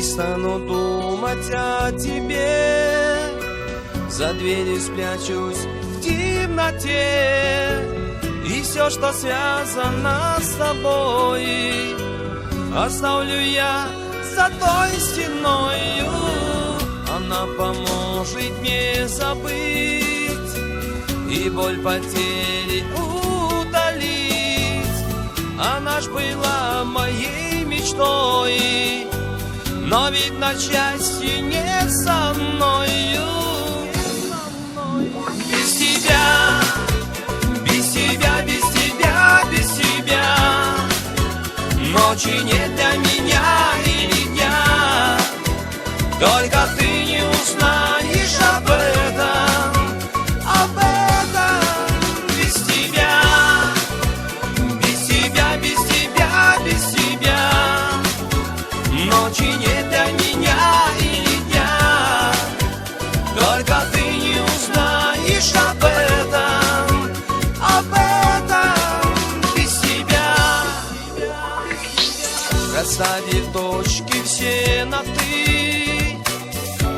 стану думать о тебе. За дверью спрячусь в темноте, и все, что связано с тобой, оставлю я за той стеною. Она поможет мне забыть и боль потери удалить. Она ж была моей мечтой, но ведь на счастье не со мною. Без тебя, без тебя, без тебя, без тебя ночи нет для меня или дня. Только ты не узнаешь об этом, об этом. Без тебя, без тебя, без тебя, без тебя ночи нет для меня или дня. Только ты не узнаешь об этом, об этом. Без тебя. Расставив точки все на «ты»,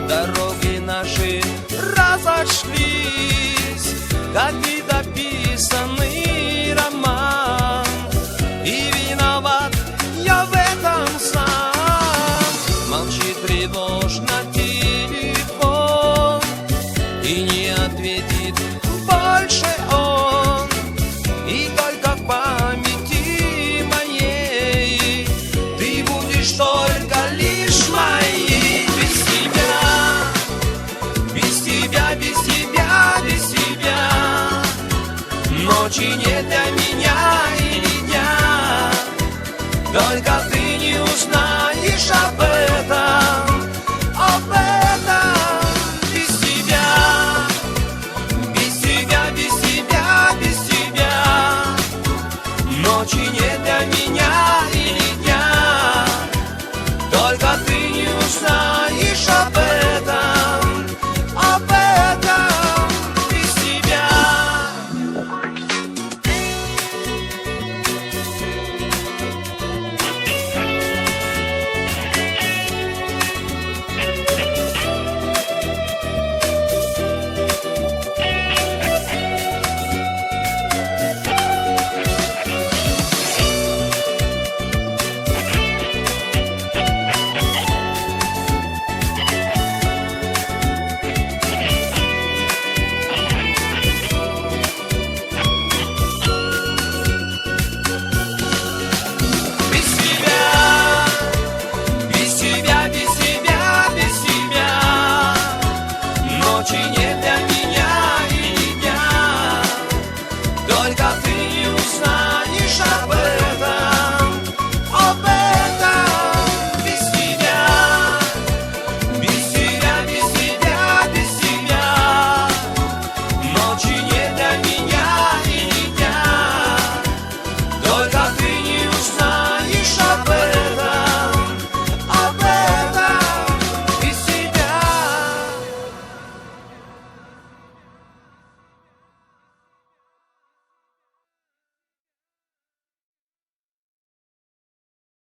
дороги наши разошлись, как недописанный роман. И виноват я в этом сам. Молчит тревожно телефон, и не ответит больше он. И только в памяти моей ты будешь только лишь моей. Без тебя, без тебя, без тебя, без тебя ночи нет для меня или дня. Только ты не узнаешь об этом, об этом. Без тебя, без тебя, без тебя, без тебя ночи нет для меня или дня. Только ты не узнаешь об этом, об этом. Без тебя. Без тебя, без тебя, без тебя ночи нет для меня или дня. Только